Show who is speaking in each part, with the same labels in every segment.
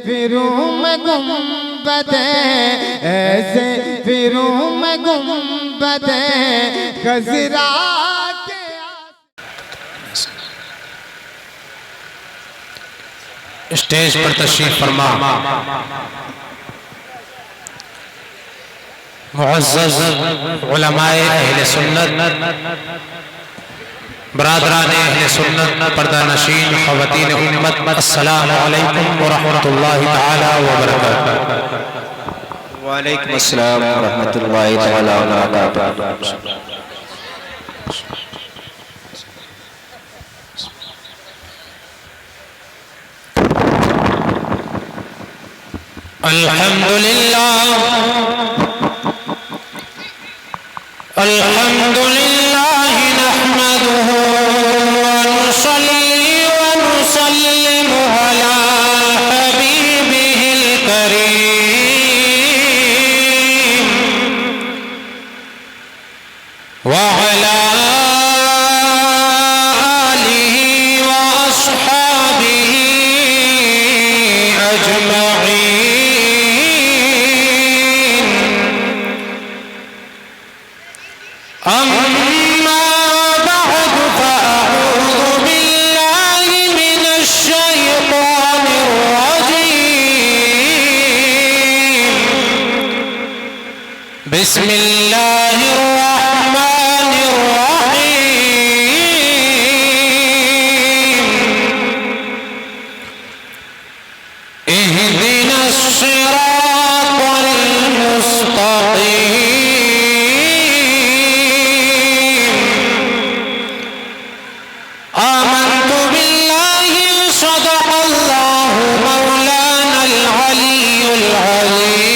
Speaker 1: پھروں میں گنبد ایسے پھروں میں گنبد خضرا کے
Speaker 2: اسٹیج پر تشریف فرما معزز علماء اہل سنت، برادران اہل سنت، پردہ نشین خواتین امت، السلام علیکم ورحمۃ اللہ تعالی وبرکاتہ۔
Speaker 3: وعلیکم السلام ورحمۃ اللہ تعالی وبرکاتہ۔
Speaker 2: الحمدللہ الحمدللہ نحمدہ ونصلی ونسلم علی حبیبہ الکریم وعلی آلہ واصحابہ اجمعین۔ أما بعد فأعوذ بالله من الشيطان الرجيم، بسم الله الرحمن الرحيم، اهدنا الصراط المستقيم، آمنت بالله صدق الله مولانا العلي العظيم،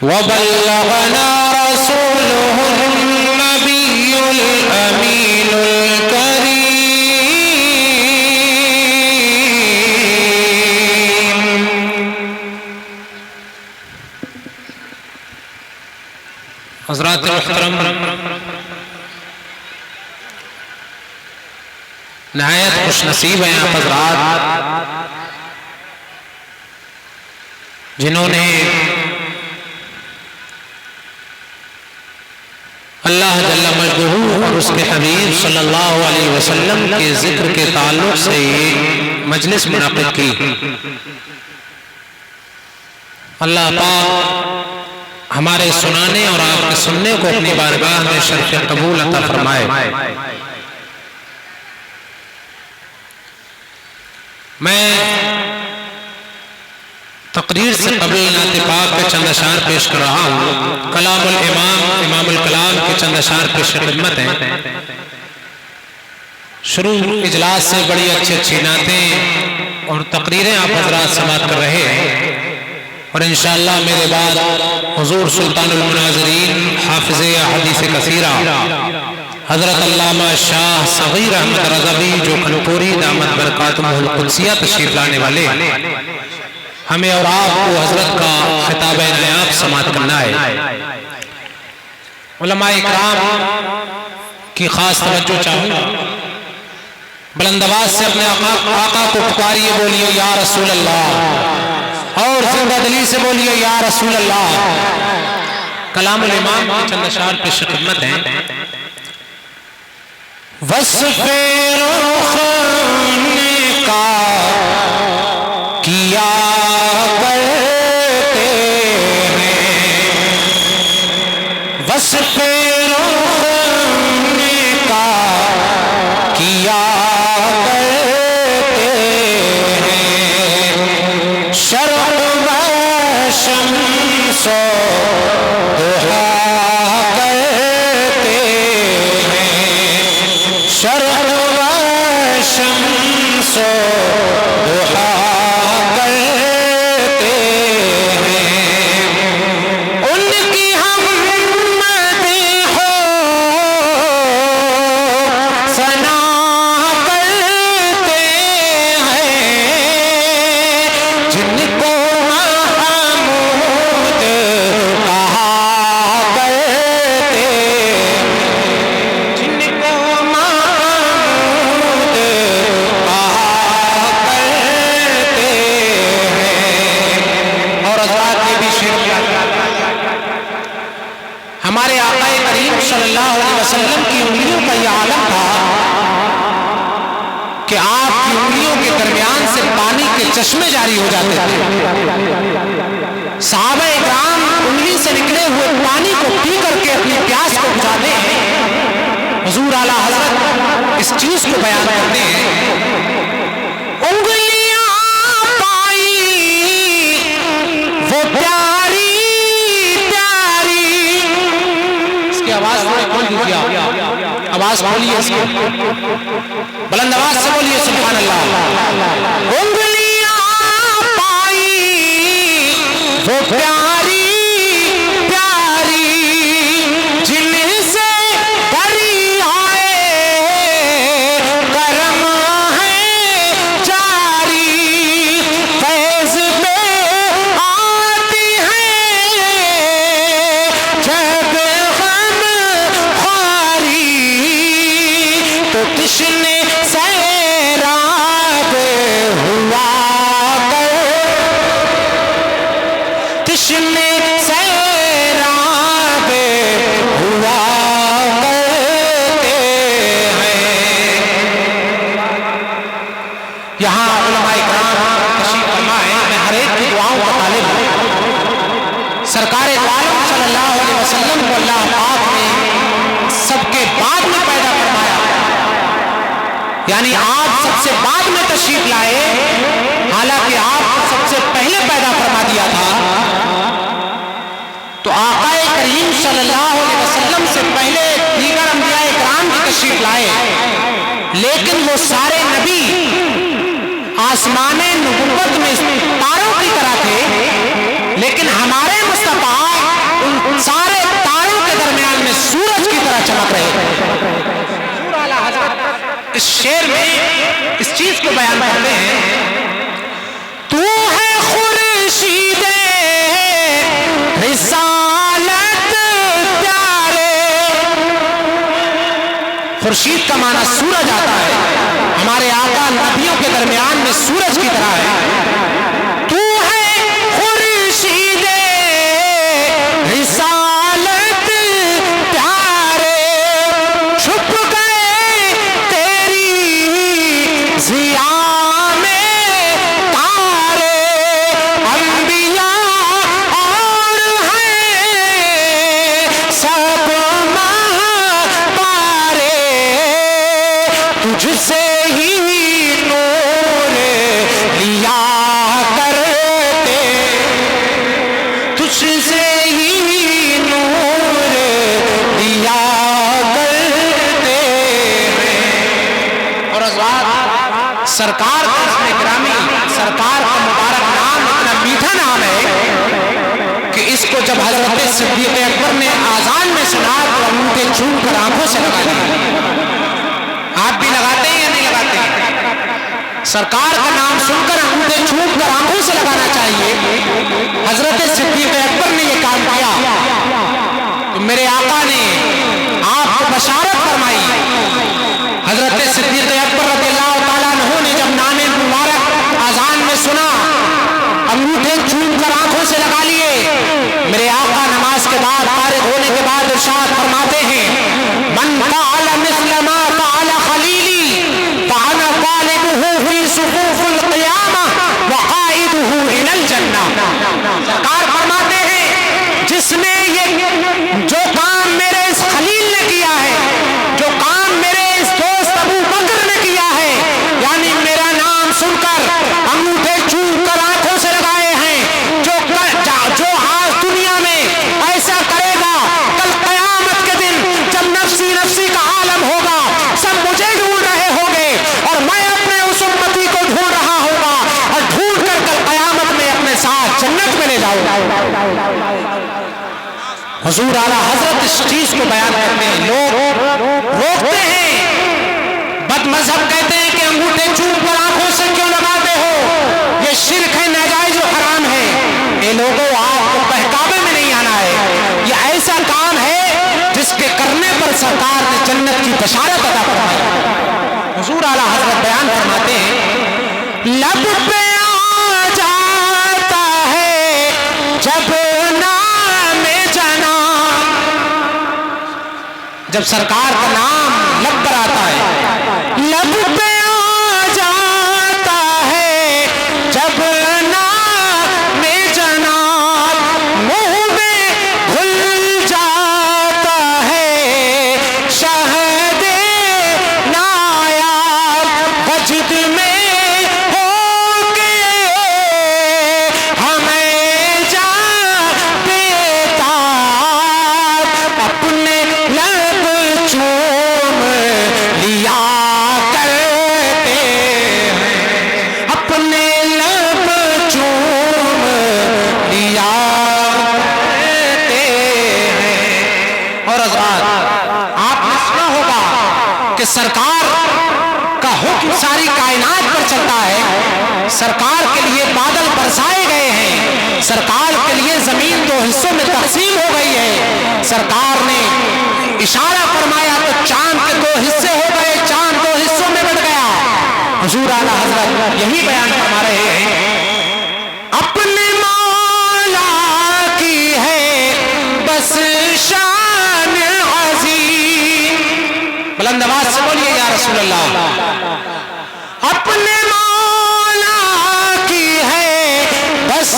Speaker 2: وبلغنا رسوله النبي الأمين الكريم۔ حضرات محترم، نہایت خوش نصیب ہیں آپ حضرات جنہوں نے اللہ جل مجدہ اور اس کے حبیب صلی اللہ علیہ وسلم کے ذکر کے تعلق سے یہ مجلس منعقد کی۔ اللہ پاک ہمارے سنانے اور آپ کے سننے کو اپنی بارگاہ میں شرف قبول عطا فرمائے۔ میں تقریر سے قبل نعت پاک کے چند اشعار پیش کر رہا ہوں۔ کلام الامام امام الکلام کے چند اشعار پیش خدمت ہیں۔ شروع اجلاس سے بڑی اچھی اچھی نعتیں اور تقریریں آپ حضرات سماعت کر رہے ہیں، اور انشاءاللہ میرے بعد حضور سلطان المناظرین حافظ احادیث کثیرہ حضرت علامہ شاہ صغیر احمد رضوی جو کھنپوری دامت برکاتہ القدسیہ تشریف لانے والے، ہمیں اور آپ کو حضرت کا خطاب نایاب سماعت کرنا ہے۔ علماء اکرام کی خاص توجہ چاہوں گا، بلند آواز سے اپنے آقا کو پکاریے، بولیے یا رسول اللہ، اور زندہ دلی سے بولیے یا رسول اللہ۔ کلام الامام کے چند اشعار پیش خدمت ہیں۔ وصف روخانے کا کیا کرتے ہیں، وصف روخانے کا کیا کرتے ہیں، شرع و شمس و ضحیٰ کرتے ہیں، شرع و شمس و ضحیٰ کرتے ہیں، ان کی ہم مدح و ثنا کرتے ہیں، جن کو محمود کہا کرتے ہیں، جن کو محمود کہ آپ کی انگلیوں کے درمیان سے پانی کے چشمے جاری ہو جاتے تھے. صحابہ کرام انگلی سے نکلے ہوئے پانی کو پی کر کے اپنی پیاس کو بجھاتے ہیں. حضور اعلیٰ حضرت اس چیز کو بیان کرتے ہیں. انگلیاں پائی وہ پیاری پیاری. اس کی آواز تھوڑی کھول دیجیے آپ. آواز کھولیے اس کی, بلند آواز سے بولیے سبحان اللہ. انگلیاں پائی وہ پیاری پیاری جن سے بری آئے کرم ہے جاری. فیض پہ آتی ہے جب غم خواری تو تشنے سیراب ہوا کر, تشنے سیراب ہوا کرتے ہیں. یہاں علماء کرام تشریف فرما ہے. میں ہر ایک کی دعاؤں کا طالب ہوں. سرکار دو عالم صلی اللہ علیہ وسلم کو اللہ پاک نے سب کے بعد میں پیدا فرمایا, یعنی آپ سب سے بعد میں تشریف لائے, حالانکہ آپ کو سب سے پہلے پیدا فرما دیا تھا. تو آقا کریم صلی اللہ علیہ وسلم سے پہلے دیگر انبیاء کرام بھی تشریف لائے, لیکن وہ سارے نبی آسمان نبوت میں تاروں کی طرح تھے, لیکن ہمارے مصطفیٰ ان سارے تاروں کے درمیان میں سورج کی طرح چمک رہے تھے. اس شعر میں اس چیز کو بیان کرتے ہیں. تو ہے خورشید رسالت پیارے. خورشید کا معنی سورج آتا ہے. ہمارے آقا نبیوں کے درمیان میں سورج کی طرح ہے. تو ہے خورشید رسالت پیارے چھپ گئے تیری ضیا میں تارے. انبیاء اور ہیں سب مہپارے, تجھ سے ہی نور لیا کرتے, تجھ سے ہی نور لیا کرتے ہیں. اور حضرات سرکار کا اسم گرامی, سرکار کا مبارک نام اتنا میٹھا نام ہے کہ اس کو جب حضرت صدیق اکبر نے آذان میں سنا تو انگوٹھے چھوم کر آنکھوں سے لگا دیا. آپ بھی لگاتے ہیں یا نہیں لگاتے ہیں؟ سرکار کا نام سن کر انگوٹھے چھوم کر آنکھوں سے لگانا چاہیے. حضرت صدیق اکبر نے یہ کام کیا تو میرے آقا نے آپ کو بشارت فرمائی. حضرت صدیق اکبر رضی اللہ تعالیٰ عنہ نے جب نام مبارک آذان میں سنا, انگوٹھے چھوم کر آنکھوں سے لگا لیے. میرے آقا نماز کے بعد فارغ ہونے کے بعد ارشاد فرماتے ہیں, من فعل مثل ما فعل خلیلی فانا طالبہ فی صفوف القیامہ وقائدہ الی الجنہ. سرکار فرماتے ہیں جس نے یہ جو کام میرے اس خلیل نے کیا ہے, جو کام میرے اس دوست ابو بکر نے کیا ہے, یعنی میرا نام سن کر انگوٹھے چھوم کر آنکھوں سے لگائے ہیں, جو آج دنیا میں ایسا کرے گا, کل قیامت کے دن جب نفسی نفسی کا عالم ہوگا, سب مجھے ڈھونڈ رہے ہوں گے اور میں اپنے اس امتی کو ڈھونڈ رہا ہوگا, اور ڈھونڈ کر کل قیامت میں اپنے ساتھ جنت میں لے جاؤں گا. حضور اعلیٰ حضرت اس چیز کو بیان کرتے ہیں. لوگ روکتے ہیں, بد مذہب کہتے ہیں کہ انگوٹھے چھوم کر آنکھوں سے کیوں لگاتے ہو, یہ شرک ہے, ناجائز و حرام ہے. یہ لوگوں آپ کو بہکاوے میں نہیں آنا ہے. یہ ایسا کام ہے جس کے کرنے پر سرکار نے جنت کی بشارت عطا فرمائی. حضور اعلیٰ حضرت بیان فرماتے ہیں, لب پہ آ جاتا ہے جب نام جنا, جب سرکار کا نام لب پر آتا ہے, لب پہ آ مجد میں ہو کے ہمیں جا دیتا، اپنے لب چوم لیا کرتے ہیں، اپنے لب چوم لیا کرتے ہیں۔ اور حضرات آپ نے سنا ہوگا کہ سرکار کا حکم ساری کائنات پر چلتا ہے، سرکار کے لیے بادل برسائے گئے ہیں، سرکار کے لیے زمین دو حصوں میں تقسیم ہو گئی ہے، سرکار نے اشارہ فرمایا تو چاند کے دو حصے ہو گئے، چاند دو حصوں میں بٹ گیا۔ حضور اعلیٰ حضرت یہی بیان فرما رہے ہیں، اپنے مولا کی ہے بس شان عظیم، بلند آواز سے بولیے یا رسول اللہ، اپنے مولا کی ہے بس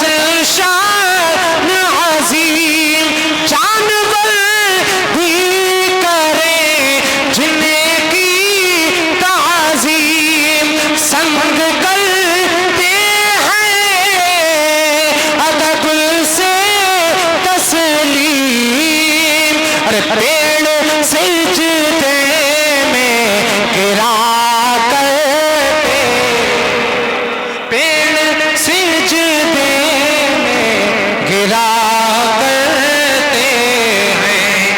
Speaker 2: شان عظیم، جانور بھی کرے جن کی تعظیم، سنگ کرتے ہیں ادب سے تسلیم، ارے پیڑ سجدے میں گرا کرتے، پیڑ سجدے میں گرا کرتے ہیں۔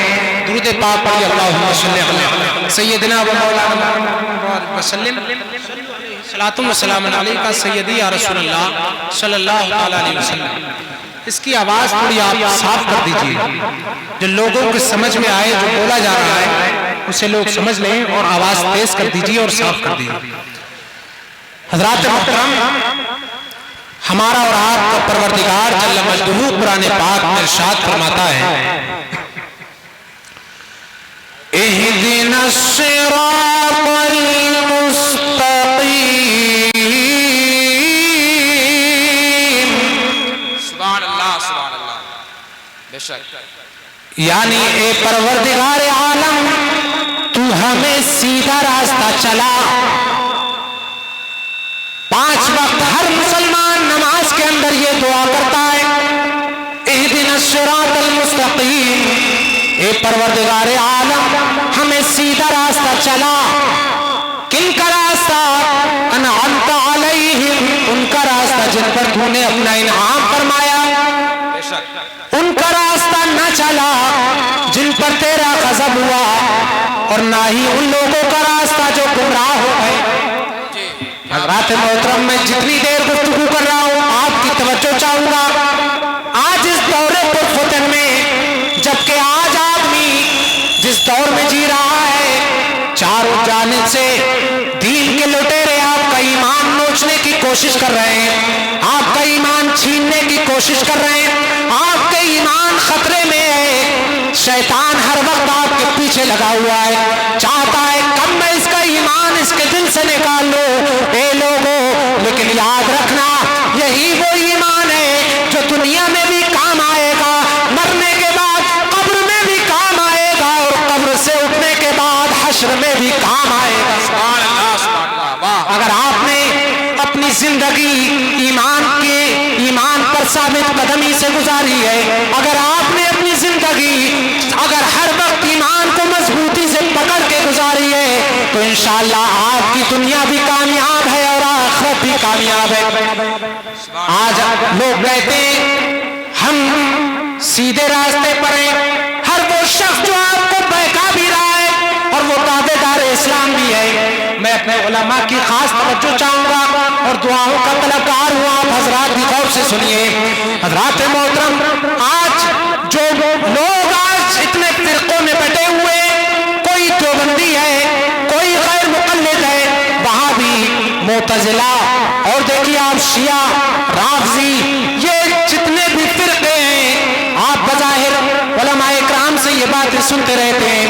Speaker 2: درود پاک پڑھی، اللہم صلی علی سیدنا و مولانا وسلم، صلاۃ و سلام علیکہ سیدی یا رسول اللہ صلی اللہ علیہ وسلم۔ اس کی آواز تھوڑی آپ صاف کر دیجئے، جو لوگوں کو سمجھ میں آئے، جو بولا جا رہا ہے اسے لوگ سمجھ لیں، اور آواز تیز کر دیجئے اور صاف کر دیجئے۔ حضرات محترم، ہمارا اور آپ کا پروردگار جل مجدہ قرآن پاک میں ارشاد فرماتا ہے، اہدنا الصراط المستقیم، سبحان اللہ سبحان اللہ، بے شک، یعنی اے پروردگار عالم تو ہمیں سیدھا راستہ چلا۔ 5 وقت ہر مسلمان نماز کے اندر یہ دعا کرتا ہے، اہدنا الصراط المستقیم، اے پروردگار عالم ہمیں سیدھا راستہ چلا۔ کن کا راستہ؟ انعمت علیہم، ان کا راستہ جن پر تو نے اپنا انعام فرمایا، ان کا راستہ نہ چلا جن پر تیرا غضب ہوا، اور نہ ہی ان لوگوں کا راستہ جو گمراہ ہو گئے۔ حضرات محترم، میں جتنی دیر گفتگو کر رہا ہوں آپ کی توجہ چاہوں گا۔ آج اس دور پرفتن میں، جبکہ آج آدمی جس دور میں جی رہا ہے، چاروں جانب سے دین کے لٹیرے آپ کا ایمان نوچنے کی کوشش کر رہے ہیں، آپ کا ایمان چھیننے کی کوشش کر رہے ہیں، آپ کے ایمان خطرے میں ہے۔ شیطان ہر وقت آپ کے پیچھے لگا ہوا ہے، چاہتا ہے کب میں اس کا ایمان اس کے دل سے نکال لوں۔ اے لوگوں، لیکن یاد رکھنا یہی وہ ایمان ہے جو دنیا میں بھی کام آئے گا، مرنے کے بعد قبر میں بھی کام آئے گا، اور قبر سے اٹھنے کے بعد حشر میں بھی کام آئے گا۔ سبحان اللہ سبحان اللہ۔ اگر آپ نے اپنی زندگی ایمان پر ثابت قدمی سے گزاری ہے، اگر آپ نے اپنی زندگی ہر وقت ایمان کو مضبوطی سے پکڑ کے گزاری ہے، تو انشاءاللہ آپ کی دنیا بھی کامیاب ہے اور آخرت بھی کامیاب ہے۔ آج لوگ کہتے ہیں ہم سیدھے راستے پر ہیں، ہر وہ شخص جو آپ کو بہکا بھی رہا ہے اور وہ تابعدار اسلام بھی ہے۔ میں اپنے علماء کی خاص توجہ چاہوں گا اور دعاؤں کا طلبگار ہوں، آپ حضرات بھی غور سے سنیے۔ حضرات محترم، آج جو لوگ اتنے فرقوں میں بٹے ہوئے، کوئی دیوبندی ہے، کوئی غیر مقلد ہے، وہابی، معتزلہ، اور دیکھیے آپ شیعہ، رافضی، یہ جتنے بھی فرقے ہیں، آپ بظاہر علماء اکرام سے یہ باتیں سنتے رہتے ہیں۔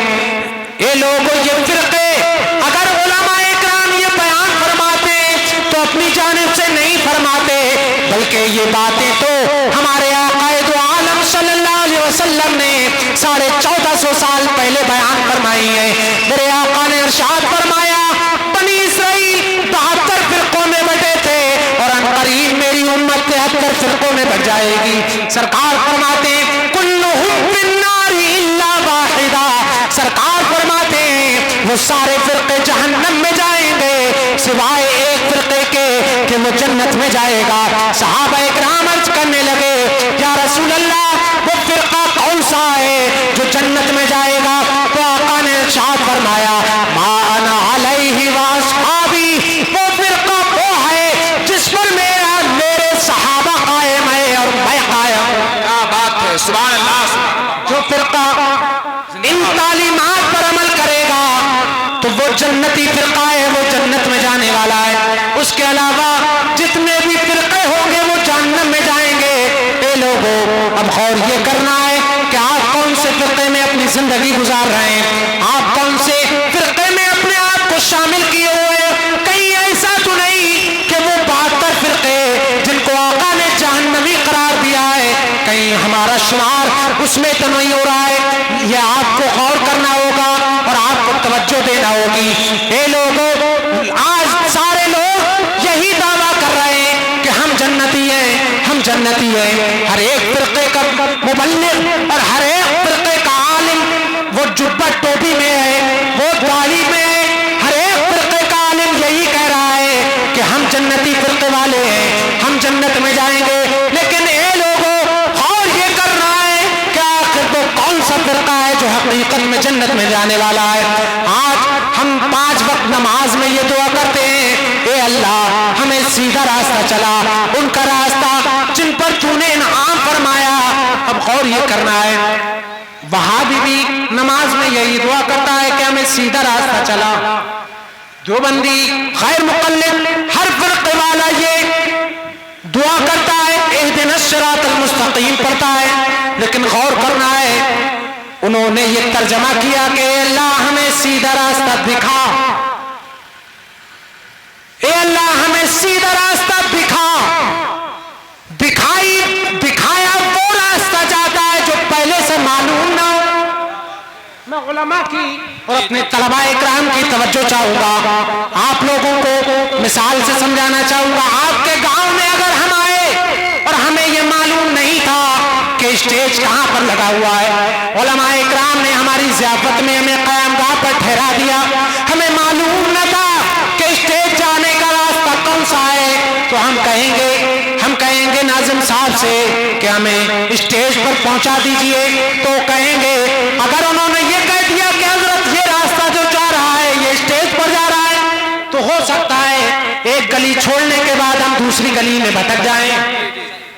Speaker 2: یہ لوگ یہ فرقے اگر علماء اکرام یہ بیان فرماتے تو اپنی جانب سے نہیں فرماتے، بلکہ یہ باتیں تو ہمارے آقا دو عالم صلی اللہ علیہ وسلم نے 1450 سال پہلے بیان فرمائی ہے۔ میرے آقا نے ارشاد فرمایا، بنی اسرائیل جائے گی. سرکار فرماتے ہیں کلہم فی النار الا واحدہ. سرکار فرماتے ہیں وہ سارے فرقے جہنم میں جائیں گے سوائے ایک فرقے کے کہ وہ جنت میں جائے گا. صحابہ اکرام عرض کرنے لگے یا رسول اللہ وہ فرقہ کون سا ہے جو جنت میں جائے گا؟ تو آقا نے ارشاد فرمایا ما انا علیہ واصحابی. وہ فرقہ وہ ہے جس پر میرے صحابہ قائم ہے اور میں قائم ہوں.
Speaker 3: کیا بات ہے، سبحان اللہ.
Speaker 2: جو فرقہ ان تعلیمات پر عمل کرے گا تو وہ جنتی فرقہ ہے، وہ جنت میں جانے والا ہے. اس کے علاوہ جتنے بھی فرقے ہوں گے وہ جہنم میں جائیں گے. اے لوگوں اب غور یہ کرنا ہے کہ آپ کون سے فرقے میں اپنی زندگی گزار رہے ہیں، آپ کون سے فرقے میں اپنے آپ کو شامل کیے ہوئے ہیں. کہیں ایسا تو نہیں کہ وہ 72 فرقے جن کو آقا نے جہنمی قرار دیا ہے کہیں ہمارا شمار اس میں تو نہیں ہو رہا ہے. یہ آپ کو غور کرنا ہوگا اور آپ کو توجہ دینا ہوگی. اے لوگوں آج سارے لوگ یہی دعویٰ کر رہے ہیں کہ ہم جنتی ہیں، ہم جنتی ہیں. ہر ایک فرقے کا مبلغ اور ہر ایک فرقے کا عالم وہ جبہ ٹوپی میں ہے، وہ داڑھی میں ہے. ہر ایک فرقے کا عالم یہی کہہ رہا ہے کہ ہم جنتی فرقے والے ہیں، ہم جنت میں جائیں گے. لیکن اے لوگوں اور یہ کر رہا ہے کہ آخر وہ کون سا فرقہ ہے جو حقیقت میں جنت میں جانے والا ہے. آج ہم 5 وقت نماز میں یہ دعا کرتے ہیں اے اللہ ہمیں سیدھا راستہ چلا، ان کا راستہ جن پر تو نے انعام فرمایا. اب غور یہ کرنا ہے وہابی بھی نماز میں یہی دعا کرتا ہے کہ ہمیں سیدھا راستہ چلا. دیوبندی غیر مقلد ہر فرقے والا یہ دعا کرتا ہے اہدنا الصراط المستقیم پڑھتا ہے. لیکن غور کرنا ہے انہوں نے یہ ترجمہ کیا کہ اے اللہ ہمیں سیدھا راستہ دکھا، اے اللہ ہمیں سیدھا راستہ دکھا. دکھایا وہ راستہ جاتا ہے جو پہلے سے معلوم نہ ہو. میں علماء کی اور اپنے طلباء اکرام کی توجہ چاہوں گا، آپ لوگوں کو مثال سے سمجھانا چاہوں گا. آپ کے گاؤں میں اگر ہم آئے اور ہمیں یہ معلوم نہیں تھا کہ اسٹیج کہاں پر لگا ہوا ہے، علماء اکرام نے ہماری ضیافت میں ہمیں قیام گاہ پر ٹھہرا دیا، ہمیں معلوم نہ تھا کہ اسٹیج جانے کا راستہ کون سا ہے، تو ہم کہیں گے ناظم صاحب سے کہ ہمیں اسٹیج پر پہنچا دیجئے. تو کہیں گے اگر انہوں نے یہ کہہ دیا کہ حضرت یہ راستہ جو جا رہا ہے یہ اسٹیج پر جا رہا ہے تو ہو سکتا ہے ایک گلی چھوڑنے کے بعد ہم دوسری گلی میں بھٹک جائیں،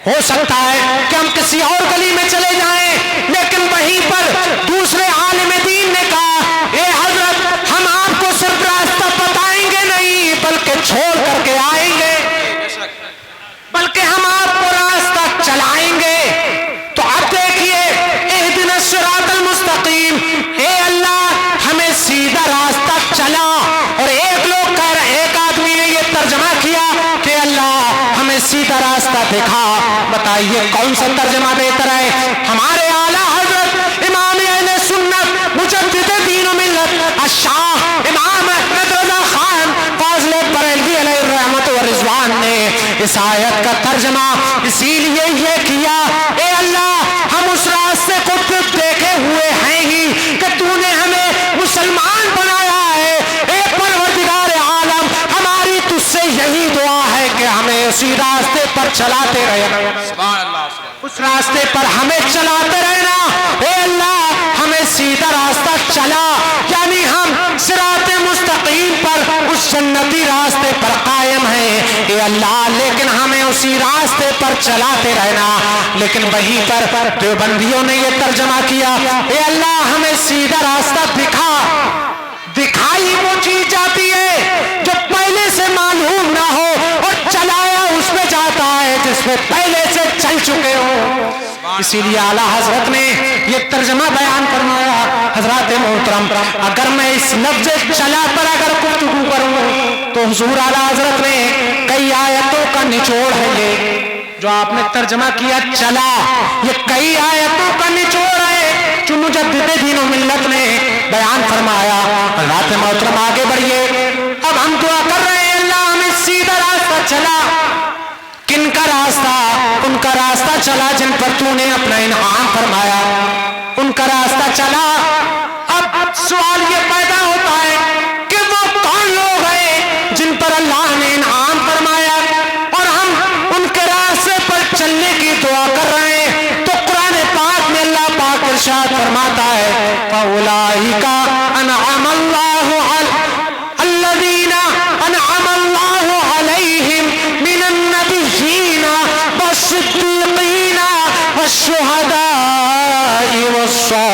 Speaker 2: ہو سکتا ہے کہ ہم کسی اور گلی میں چلے جائیں. لیکن وہیں پر دوسرے عالم دین نے کہا اے حضرت ہم آپ کو صرف راستہ بتائیں گے نہیں بلکہ چھوڑ کر کے آئیں گے، بلکہ ہم آپ کو راستہ چلائیں گے. تو اب دیکھیے اہدنا الصراط المستقیم، اے اللہ ہمیں سیدھا راستہ چلا. اور ایک آدمی نے یہ ترجمہ کیا کہ اللہ ہمیں سیدھا راستہ دکھا. بتائیے کون سا ترجمہ بہتر ہے؟ ہمارے اعلیٰ حضرت امام اہل سنت مجدد دین و ملت الشاہ امام احمد رضا خان فاضل بریلوی علیہ الرحمت و رضوان نے اس آیت کا ترجمہ اسی لیے یہ کیا اے اللہ ہم اس راستے کو دیکھے ہوئے ہیں ہی کہ تو نے ہمیں مسلمان بنایا ہے. اے پروردگار عالم ہماری تجھ سے یہی دعا ہے کہ ہمیں اسی راستے پر چلاتے رہنا، اس راستے پر ہمیں چلاتے رہنا. اے اللہ ہمیں سیدھا راستہ چلا، یعنی ہم صراط مستقیم پر اس جنتی راستے پر قائم ہیں اے اللہ، لیکن ہمیں اسی راستے پر چلاتے رہنا. لیکن وہیں پر دیوبندیوں نے یہ ترجمہ کیا اے اللہ ہمیں سیدھا راستہ دکھائی وہ چیز جاتی ہے جو پہلے سے معلوم نہ ہو، اور چلایا اس میں جاتا ہے جس میں پہلے سے چل چکے ہو. اسی لیے اعلیٰ حضرت نے یہ ترجمہ بیان فرمایا. حضرات محترم اگر میں اس لفظ چلا پر اگر گفتگو کروں تو حضور اعلیٰ حضرت نے کئی آیتوں کا نچوڑ ہے. یہ جو آپ نے ترجمہ کیا چلا یہ کئی آیتوں کا نچوڑ ہے جو مجدد دین و ملت نے بیان فرمایا. حضرات محترم آگے بڑھیے. اب ہم دعا کر رہے ہیں اللہ ہمیں سیدھا راستہ چلا. کن کا راستہ؟
Speaker 4: ان کا راستہ چلا جن پر تو نے اپنا انعام فرمایا، ان کا راستہ چلا۔ اب سوال یہ پیدا ہوتا ہے کہ وہ کون لوگ ہیں جن پر اللہ نے انعام فرمایا اور ہم ان کے راستے پر چلنے کی دعا کر رہے ہیں؟ تو قرآن پاک میں اللہ پاک ارشاد فرماتا ہے فَأُولَٰئِكَ أَنْعَمَ اللَّهُ الَّذِينَ أَنْعَمَ اللَّهُ عَلَيْهِمْ مِنَ النَّبِيِّينَ وَالصِّدِّيقِينَ وَالشُّهَدَاءِ وَالصَّالِحِينَ۔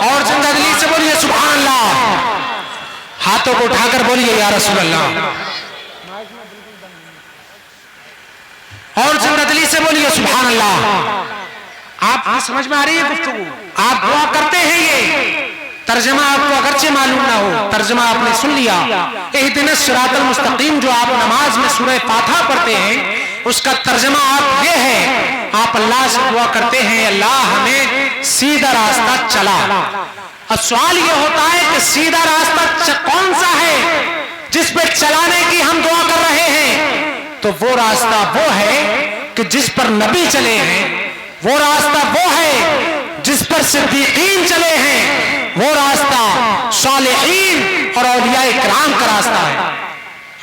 Speaker 4: اور زندہ دلی سے بولیے سبحان اللہ، ہاتھوں کو اٹھا کر بولیے یا رسول اللہ، اور زندہ دلی سے بولیے سبحان اللہ۔ آپ سمجھ میں آ رہی ہے گفتگو؟ آپ دعا کرتے ہیں، یہ ترجمہ آپ کو اگرچہ معلوم نہ ہو، ترجمہ آپ نے سن لیا۔ اہدنا الصراط المستقیم جو آپ نماز میں سورہ فاتحہ پڑھتے ہیں، اس کا ترجمہ آپ یہ ہے، آپ اللہ سے دعا کرتے ہیں اللہ ہمیں سیدھا راستہ چلا۔ اب سوال یہ ہوتا ہے کہ سیدھا راستہ کون سا ہے جس پہ چلانے کی ہم دعا کر رہے ہیں؟ تو وہ راستہ وہ ہے کہ جس پر نبی چلے ہیں، وہ راستہ وہ ہے جس پر صدیقین چلے ہیں، وہ راستہ صالحین اور اولیاء کرام کا راستہ ہے۔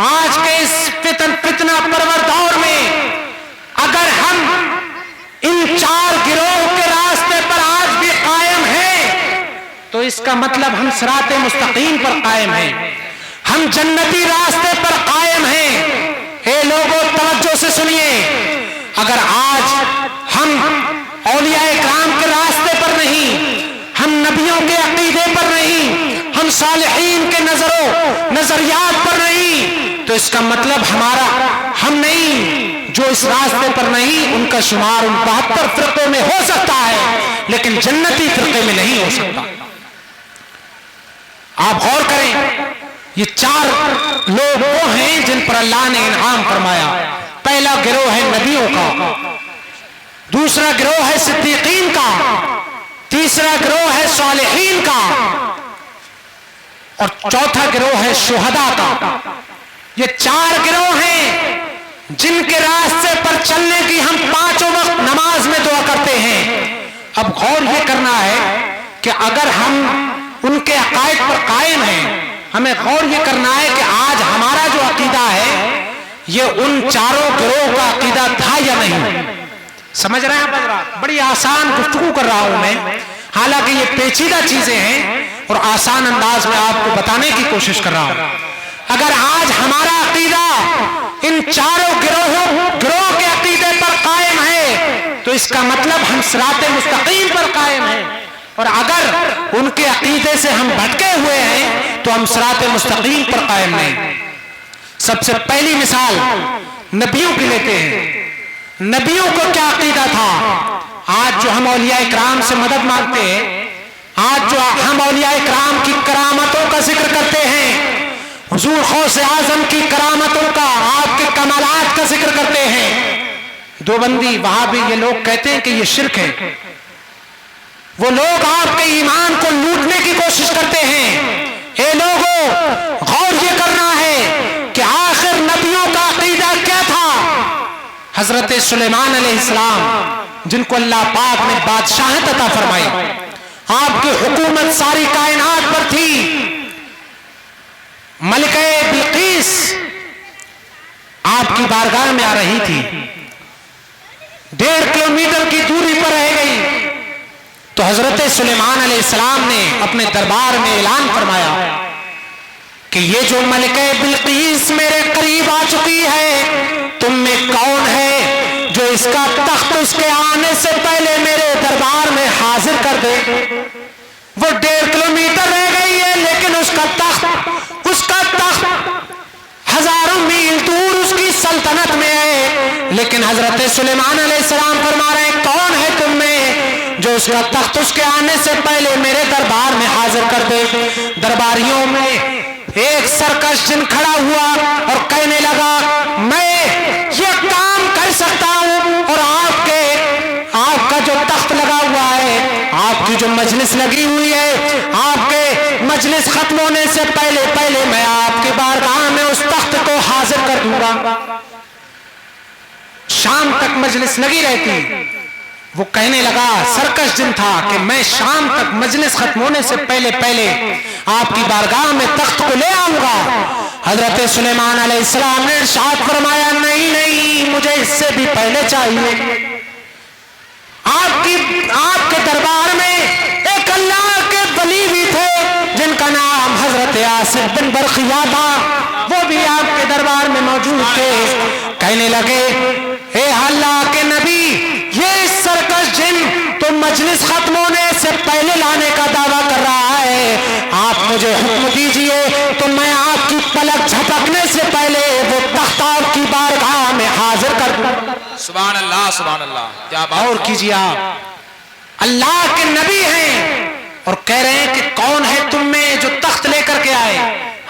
Speaker 4: آج کے اس فتنہ پرور دور میں اگر ہم ان چار گروہ کے راستے پر آج بھی قائم ہیں تو اس کا مطلب ہم صراط مستقیم پر قائم ہیں، ہم جنتی راستے پر قائم ہیں۔ اے لوگوں توجہ سے سنیے، اگر آج ہم اولیاء کرام کے راستے پر نہیں، ہم نبیوں کے عقیدے پر نہیں، ہم صالحین کے نظریات پر نہیں، تو اس کا مطلب ہم نہیں، جو اس راستے پر نہیں ان کا شمار ان 72 فرقوں میں ہو سکتا ہے لیکن جنتی فرقے میں نہیں ہو سکتا۔ آپ غور کریں، یہ چار لوگ وہ ہیں جن پر اللہ نے انعام فرمایا۔ پہلا گروہ ہے نبیوں کا، دوسرا گروہ ہے صدیقین کا، تیسرا گروہ ہے صالحین کا، اور چوتھا گروہ ہے شہداء کا۔ یہ چار گروہ ہیں جن کے راستے پر چلنے کی ہم پانچوں وقت نماز میں دعا کرتے ہیں۔ اب غور یہ کرنا ہے کہ اگر ہم ان کے عقائد پر قائم ہیں، ہمیں غور یہ کرنا ہے کہ آج ہمارا جو عقیدہ ہے یہ ان چاروں گروہ کا عقیدہ تھا یا نہیں۔ سمجھ رہے ہیں آپ حضرات؟ بڑی آسان گفتگو کر رہا ہوں میں، حالانکہ یہ پیچیدہ چیزیں ہیں اور آسان انداز میں آپ کو بتانے کی کوشش کر رہا ہوں۔ اگر آج ہمارا عقیدہ ان چاروں گروہ کے عقیدے پر قائم ہے تو اس کا مطلب ہم صراط مستقیم پر قائم ہیں، اور اگر ان کے عقیدے سے ہم بھٹکے ہوئے ہیں تو ہم صراط مستقیم پر قائم نہیں۔ سب سے پہلی مثال نبیوں کی لیتے ہیں۔ نبیوں کو کیا عقیدہ تھا؟ آج جو ہم اولیاء کرام سے مدد مانگتے ہیں، آج جو ہم اولیاء کرام کی کرامتوں کا ذکر کرتے ہیں، حضور غوث اعظم کی کرامتوں کا، آپ کے کمالات کا ذکر کرتے ہیں، دیوبندی وہابی یہ لوگ کہتے ہیں کہ یہ شرک ہے۔ وہ لوگ آپ کے ایمان کو لوٹنے کی کوشش کرتے ہیں۔ اے لوگوں، غور یہ کرنا ہے کہ آخر نبیوں کا عقیدہ کیا تھا؟ حضرت سلیمان علیہ السلام جن کو اللہ پاک نے بادشاہت عطا فرمائی، آپ کی حکومت ساری کائنات پر تھی، ملکہ بلقیس آپ کی بارگاہ میں آ رہی تھی، 1.5 کلومیٹر کی دوری پر رہ گئی تو حضرت سلیمان علیہ السلام نے اپنے دربار میں اعلان فرمایا کہ یہ جو ملکہ بلقیس میرے قریب آ چکی ہے، تم میں کون ہے جو اس کا تخت اس کے آنے سے پہلے میرے دربار میں حاضر کر دے؟ وہ 1.5 کلومیٹر رہ گئی ہے لیکن اس کا تخت ہزاروں میل دور اس کی سلطنت میں ہے، لیکن حضرت سلیمان علیہ السلام فرما رہے ہیں کون ہے تم میں جو اس کا تخت اس کے آنے سے پہلے میرے دربار میں حاضر کر دے؟ درباریوں میں ایک سرکش جن کھڑا ہوا اور کہنے لگا میں یہ کام کر سکتا ہوں، اور آپ کا جو تخت لگا ہوا ہے، آپ کی جو مجلس لگی ہوئی ہے، آپ کے مجلس ختم ہونے سے پہلے میں آپ کی بارگاہ میں اس تخت کو حاضر کر دوں گا. شام تک مجلس لگی رہتی. وہ کہنے لگا سرکش دن تھا کہ میں شام تک مجلس ختم ہونے سے پہلے آپ کی بارگاہ میں تخت کو لے آؤں گا. حضرت سلیمان علیہ السلام نے ارشاد فرمایا نہیں مجھے اس سے بھی پہلے چاہیے. آپ کے دربار میں ایک اللہ کے ولی بھی تھے جن کا نام حضرت آصف بن برقیہ تھا, وہ بھی آپ کے دربار میں موجود تھے. کہنے لگے اے اللہ کے نبی, یہ سرکش جن تو مجلس ختم ہونے سے پہلے لانے کا دعویٰ کر رہا ہے, آپ مجھے حکم دیجئے تو میں آپ کی پلک جھپکنے سے پہلے وہ تخت آپ کی بارگاہ میں حاضر کر دوں.
Speaker 3: سبحان اللہ سبحان اللہ. کیا بات.
Speaker 4: اور کیجئے, آپ اللہ کے نبی ہیں اور کہہ رہے ہیں کہ کون ہے تم میں جو تخت لے کر کے آئے.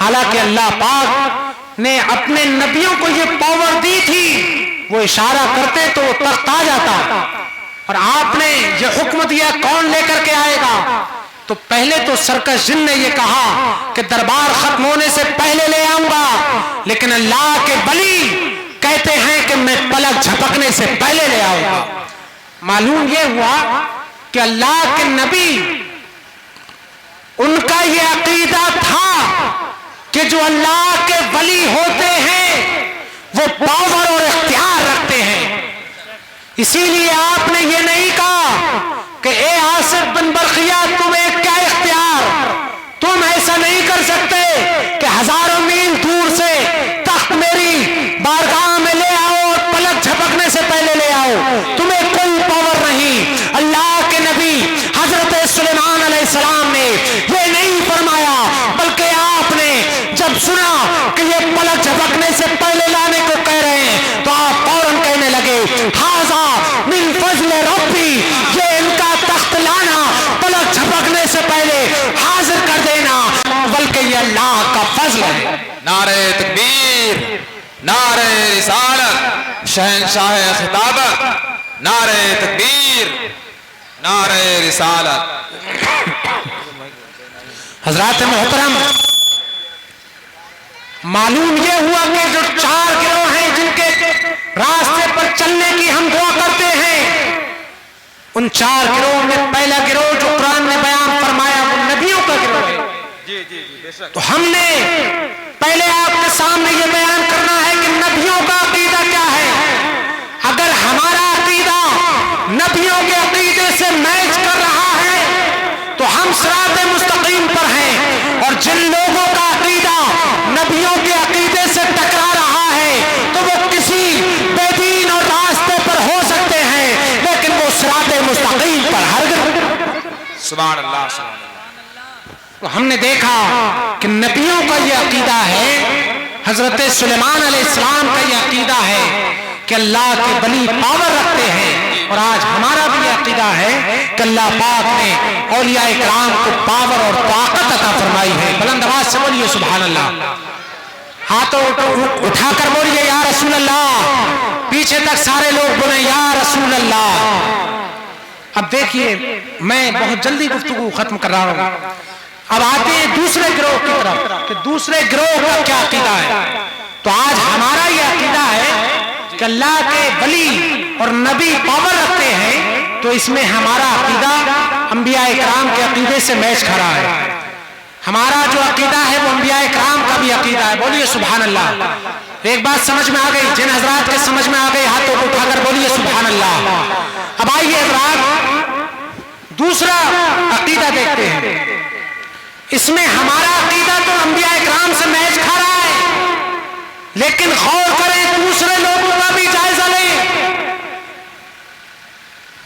Speaker 4: حالانکہ اللہ پاک نے اپنے نبیوں کو یہ پاور دی تھی, وہ اشارہ کرتے تو وہ تخت آ جاتا, اور آپ نے یہ حکم دیا کون لے کر کے آئے گا. تو پہلے تو سرکش جن نے یہ کہا کہ دربار ختم ہونے سے پہلے لے آؤں گا, لیکن اللہ کے ولی کہتے ہیں کہ میں پلک جھپکنے سے پہلے لے آؤں گا. معلوم یہ ہوا کہ اللہ کے نبی ان کا یہ عقیدہ تھا کہ جو اللہ کے ولی ہوتے ہیں وہ پاور اور اختیار رکھتے ہیں. اسی لیے آپ نے یہ نہیں کہا کہ اے آصف بن برقیہ تمہیں کیا اختیار, تم ایسا نہیں کر سکتے کہ ہزاروں میل دور سے تخت میری بارگاہ میں لے آؤ اور پلک جھپکنے سے پہلے لے آؤ, تمہیں کوئی پاور نہیں. اللہ کے نبی حضرت سلیمان علیہ السلام نے یہ نہیں فرمایا, بلکہ آپ نے جب سنا کہ یہ پلک جھپکنے سے پہلے لانے کو کہہ رہے ہیں تو آپ فوراً کہنے لگے ھذا من فضل ربی, یہ ان کا تخت لانا پلک جھپکنے سے پہلے حاضر کر دینا بلکہ یہ اللہ کا فضل ہے.
Speaker 3: نعرہ تکبیر, نعرہ رسالت, شہنشاہ خطابت, نعرہ تکبیر, نعرہ رسالت.
Speaker 4: حضرات محترم, معلوم یہ ہوا کہ جو 4 گروہ ہیں جن کے راستے پر چلنے کی ہم دعا کرتے ہیں, ان 4 گروہ میں پہلا گروہ جو قرآن نے بیان فرمایا وہ نبیوں کا گروہ ہے. تو ہم نے پہلے آپ کے سامنے یہ بیان کرنا ہے کہ نبیوں کا عقیدہ کیا ہے. اگر ہمارا عقیدہ نبیوں کے عقیدے سے میچ کر رہا ہے تو ہم صراط مستقیم پر ہیں, اور جن لوگوں کا عقیدہ نبیوں کے عقیدے سے ٹکرا رہا ہے تو وہ کسی بے دین اور راستے پر ہو سکتے ہیں لیکن وہ صراط مستقیم پر ہرگز.
Speaker 3: سبحان اللہ سبحان اللہ.
Speaker 4: تو ہم نے دیکھا کہ نبیوں کا یہ عقیدہ ہے, حضرت سلیمان علیہ السلام کا یہ عقیدہ ہے کہ اللہ کے ولی پاور رکھتے ہیں, اور آج ہمارا بھی عقیدہ ہے کہ اللہ پاک نے اولیاء کرام کو پاور اور طاقت عطا فرمائی ہے. بلند آواز سے بولیے سبحان اللہ. ہاتھوں اٹھا کر بولیے یا رسول اللہ, پیچھے تک سارے لوگ بولیں یا رسول اللہ. اب دیکھیے میں بہت جلدی گفتگو ختم کر رہا ہوں, اب آتے ہیں دوسرے گروہ کی طرف کہ دوسرے گروہ کا کیا عقیدہ ہے. تو آج ہمارا یہ عقیدہ ہے کہ اللہ کے ولی اور نبی پاور رکھتے ہیں, تو اس میں ہمارا عقیدہ انبیاء کرام کے عقیدے سے میچ کھا رہا ہے. ہمارا جو عقیدہ ہے وہ انبیاء کرام کا بھی عقیدہ ہے. بولیے سبحان اللہ. ایک بات سمجھ میں آ گئی, جن حضرات کے سمجھ میں آ گئی ہاتھوں کو اٹھا کر بولیے سبحان اللہ. اب آئیے حضرات دوسرا عقیدہ دیکھتے ہیں. اس میں ہمارا عقیدہ تو انبیاء کرام سے میچ کھا رہا ہے, لیکن غور کریں دوسرے لوگوں کا بھی جائزہ لیں.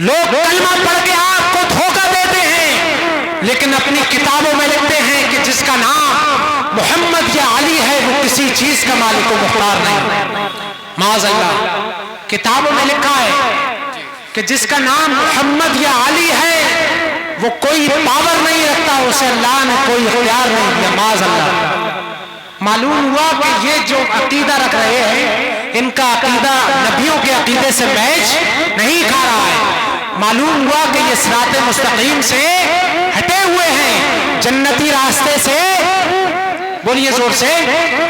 Speaker 4: لوگ کلمہ پڑھ کے آپ کو دھوکہ دیتے ہیں لیکن اپنی کتابوں میں لکھتے ہیں کہ جس کا نام محمد یا علی ہے وہ کسی چیز کا مالک و مختار نہیں. معاذ اللہ, کتابوں میں لکھا ہے کہ جس کا نام محمد یا علی ہے وہ کوئی پاور نہیں رکھتا, اسے اللہ نے کوئی اختیار نہیں دیا. معاذ اللہ. معلوم ہوا کہ یہ جو عقیدہ رکھ رہے ہیں ان کا عقیدہ نبیوں کے عقیدے سے میچ نہیں کھا رہا ہے. معلوم ہوا کہ یہ صراط مستقیم سے ہٹے ہوئے ہیں, جنتی راستے سے بولیے زور سے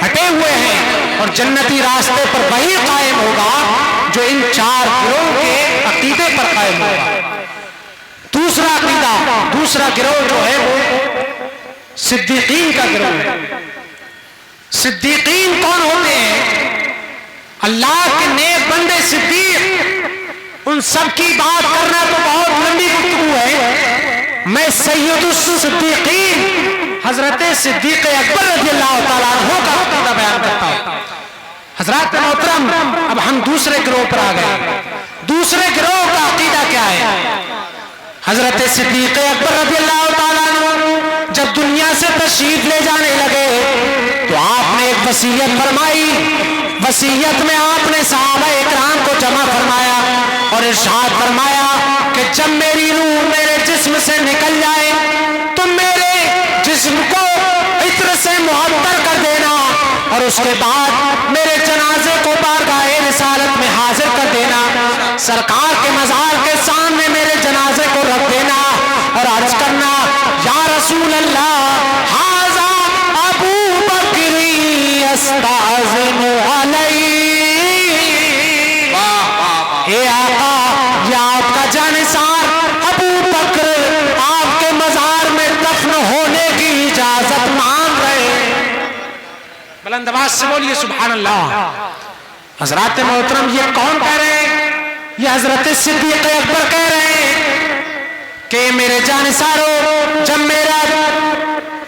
Speaker 4: ہٹے ہوئے ہیں. اور جنتی راستے پر وہی قائم ہوگا جو ان 4 گروہ کے عقیدے پر قائم ہوگا۔ دوسرا عقیدہ، دوسرا گروہ جو ہے وہ صدیقین کا گروہ ہے۔ صدیقین کون ہوتے ہیں؟ اللہ کے نیک بندے صدیق، ان سب کی بات کرنا تو بہت لمبی گفتگو ہے، میں سید الصدیقین حضرت صدیق اکبر رضی اللہ تعالیٰ عنہ کا عقیدہ بیان کرتا ہوں۔ حضرات محترم، اب ہم دوسرے گروہ پر آ گئے۔ دوسرے گروہ کا عقیدہ کیا ہے؟ حضرت صدیق اکبر رضی اللہ تعالیٰ عنہ جب دنیا سے تشریف لے جانے لگے تو آپ نے ایک وصیت فرمائی۔ وصیت میں آپ نے صحابہ اکرام کو جمع فرمایا اور ارشاد فرمایا کہ جب میری روح میرے جسم سے نکل جائے تو میرے جسم کو عطر سے معطر کر دینا اور اس کے بعد میرے جنازے کو بارگاہ رسالت میں حاضر کر دینا، سرکار کے مزار کے سامنے میرے جنازے کو رکھ دینا اور عرض کرنا یا رسول اللہ ھذا ابو بکر یستأذن علیہ، اے آقا یہ آپ کا جانثار ابو بکر آپ کے مزار میں دفن ہونے کی اجازت مانگ رہے ہیں۔ بلند آواز سے بولیے سبحان اللہ۔ حضرات محترم، یہ کون کہہ رہے ہیں؟ یہ حضرت صدیق اکبر کہہ رہے ہیں کہ میرے جانثارو جب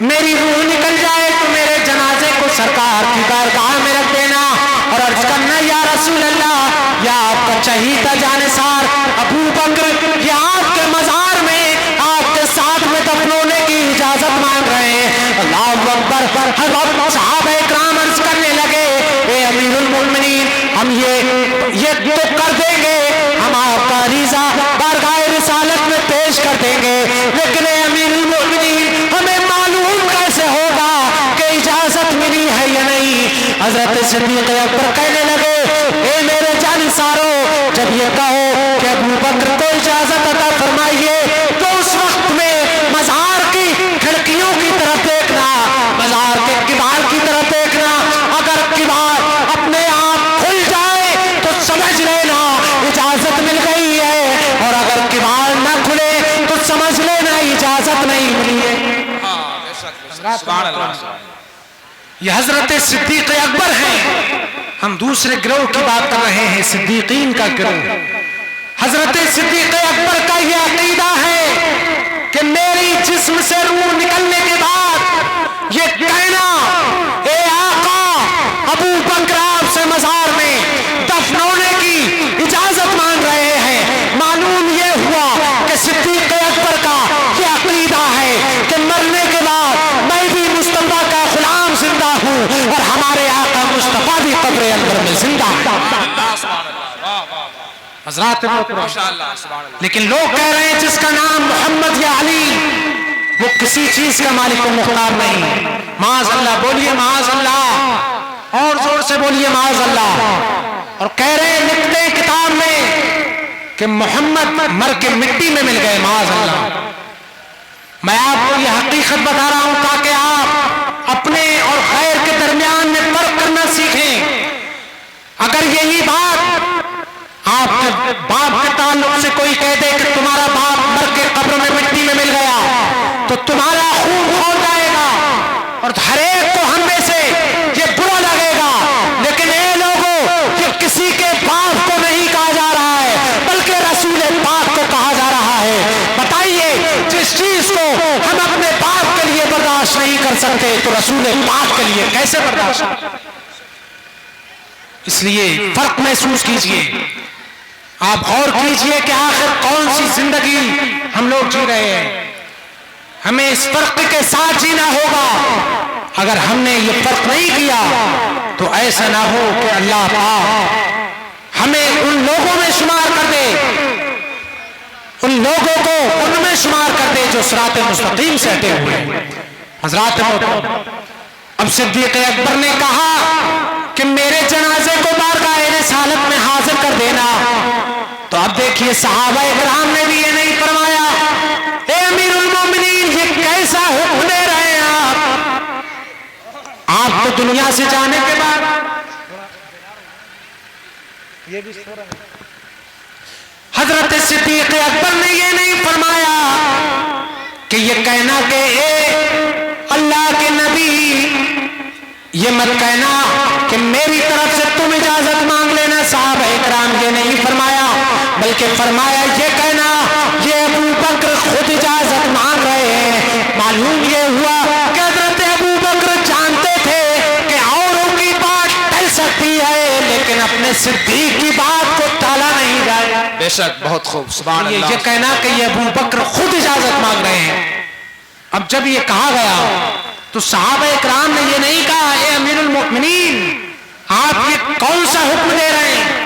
Speaker 4: میری روح نکل جائے تو میرے جنازے کو سرکار کی بارگاہ میں رکھ دینا اور عرض کرنا یا رسول اللہ یا آپ کا چہیتا جانثار ابو بکر یہ آپ کے مزار میں آپ کے ساتھ میں دفن ہونے کی اجازت مانگ رہے ہیں۔ اللہ اکبر۔ صحابہ اکرام عرض کرنے لگے اے امیر المومنین ہم یہ تو کر دیں گے، ہم آپ کا عریضہ بارگاہ رسالت میں پیش کر دیں گے، لیکن اے امیر المومنین ہمیں معلوم کیسے ہوگا کہ اجازت ملی ہے یا نہیں؟ حضرت صدیق اکبر کہنے لگے اے میرے جانثارو جب یہ کہو کہ ابو بکر کو اجازت عطا فرمائیے تو اس وقت میں مزار کی کھڑکیوں کی طرف دیکھنا، مزار کے کباڑ کی طرف دیکھنا، اگر کباڑ اپنے آپ کھل جائے تو سمجھ لینا اجازت مل گئی ہے اور اگر کباڑ نہ کھلے تو سمجھ لینا اجازت نہیں ملی ہے۔
Speaker 3: سبحان اللہ۔
Speaker 4: یہ حضرت صدیق اکبر ہیں۔ ہم دوسرے گروہ کی بات کر رہے ہیں، صدیقین کا گروہ۔ حضرت صدیق اکبر کا یہ عقیدہ ہے کہ میری جسم سے روح نکلنے کے بعد یہ کہنا اے آقا ابو بکر آپ سے مزار میں دفن ہونے کی اجازت مانگ رہے ہیں۔ معلوم یہ ہوا کہ صدیق اکبر کا یہ عقیدہ ہے کہ مرنے کے بعد میں بھی مصطفیٰ کا غلام زندہ ہوں اور ہمارے آقا مصطفیٰ بھی قبر انور میں زندہ ہے۔ حضرات لیکن لوگ کہہ رہے ہیں جس کا نام محمد یا علی وہ کسی چیز کا مالک و مختار نہیں۔ معاذ اللہ، بولیے معاذ اللہ، اور زور سے بولیے معاذ اللہ۔ اور کہہ رہے ہیں لکھتے ہیں کتاب میں کہ محمد مر کے مٹی میں مل گئے، معاذ اللہ۔ میں آپ کو یہ حقیقت بتا رہا ہوں تاکہ آپ اپنے اور غیر کے درمیان میں فرق کرنا سیکھیں۔ اگر یہی بات آپ کے باپ کے تعلق سے کوئی کہہ دے کہ تمہارا باپ مر کے قبر میں مٹی میں مل گیا تو تمہارا خون کھول جائے گا اور ہر ایک کو ہم میں سے یہ برا لگے گا، لیکن اے لوگوں یہ کسی کے باپ کو نہیں کہا جا رہا ہے بلکہ رسول پاک کو کہا جا رہا ہے۔ بتائیے جس چیز کو ہم اپنے باپ کے لیے برداشت نہیں کر سکتے تو رسول پاک کے لیے کیسے برداشت؟ اس لیے فرق محسوس کیجئے، آپ غور کیجئے کہ آخر کون سی زندگی ہم لوگ جی رہے ہیں۔ ہمیں اس فرق کے ساتھ جینا ہوگا۔ اگر ہم نے یہ فرق نہیں کیا تو ایسا نہ ہو کہ اللہ پاک ہمیں ان لوگوں میں شمار کر دے، ان لوگوں کو ان میں شمار کر دے جو صراط مستقیم سے ہٹے ہوئے ہیں۔ حضرات اب صدیق اکبر نے کہا کہ میرے جنازے کو بارگاہ رسالت میں حاضر کر دینا، تو اب دیکھیے صحابہ اکرام نے بھی یہ نہیں فرمایا اے امیر المومنین یہ کیسا حکم دے رہے ہیں آپ تو دنیا سے جانے کے بعد حضرت صدیق اکبر نے یہ نہیں فرمایا کہ یہ کہنا کہ اے اللہ کے نبی، یہ مت کہنا کہ میری طرف سے تم اجازت مانگ لینا، صحابہ اکرام یہ نہیں فرمایا، بلکہ فرمایا یہ کہنا یہ ابو بکر خود اجازت مانگ رہے ہیں۔ معلوم یہ ہوا کہ حضرت ابو بکر جانتے تھے کہ اوروں کی بات ٹل سکتی ہے لیکن اپنے صدیق کی بات کو ٹالا نہیں جائے۔
Speaker 3: بے شک، بہت خوب، سبحان اللہ۔
Speaker 4: یہ کہنا کہ یہ ابو بکر خود اجازت مانگ رہے ہیں۔ اب جب یہ کہا گیا تو صحابہ اکرام نے یہ نہیں کہا اے امیر المؤمنین آپ یہ کون سا حکم دے رہے ہیں،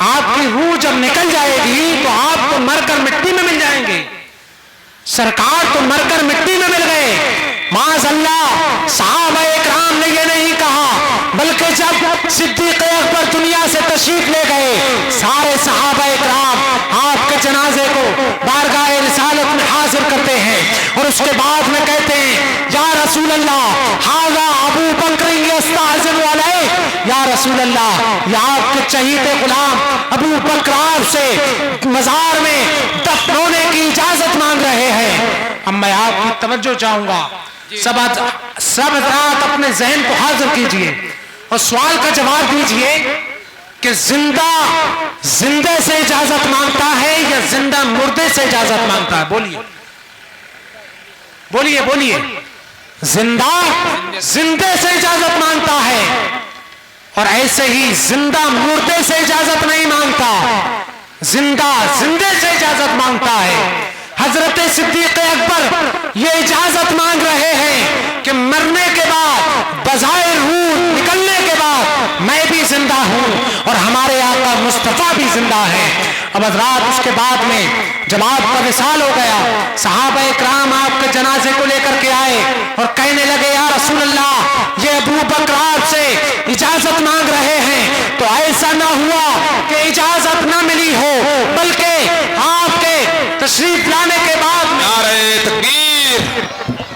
Speaker 4: آپ کی روح جب نکل جائے گی تو آپ تو مر کر مٹی میں مل جائیں گے، سرکار تو مر کر مٹی میں مل گئے۔ معاذ اللہ، صحابہ اکرام نے یہ نہیں کہا، بلکہ جب صدیق اکبر دنیا سے تشریف لے گئے سارے صحابہ اکرام آپ کے جنازے کو بارگاہ رسالت میں حاضر کرتے ہیں اور اس کے بعد میں کہتے ہیں یا رسول اللہ ھذا ابو بکر یستأذن علیہ، یا رسول اللہ یہ آپ کے چہیتے غلام ابو بکر آپ سے مزار میں دفن ہونے کی اجازت مانگ رہے ہیں۔ اب میں آپ کی توجہ چاہوں گا، سب حضرات اپنے ذہن کو حاضر کیجئے اور سوال کا جواب دیجئے کہ زندے سے اجازت مانگتا ہے یا زندہ مردے سے اجازت مانگتا ہے؟ بولیے بولیے بولیے۔ زندے سے اجازت مانگتا ہے اور ایسے ہی زندہ مردے سے اجازت نہیں مانگتا، زندے سے اجازت مانگتا ہے۔ حضرت صدیق اکبر یہ اجازت مانگ رہے ہیں کہ مرنے کے بعد بظاہر روح نکلنے کے بعد میں بھی زندہ ہوں اور ہمارے آقا مصطفیٰ بھی زندہ ہے۔ اب حضرات اس کے بعد میں جب آپ کا وصال ہو گیا صحابہ اکرام آپ کے جنازے کو لے کر کے آئے اور کہنے لگے یا رسول اللہ یہ ابو بکر آپ سے اجازت مانگ رہے ہیں، تو ایسا نہ ہوا کہ اجازت نہ ملی ہو بلکہ آپ کے تشریف لانے کے بعد
Speaker 3: نعرہ تکبیر،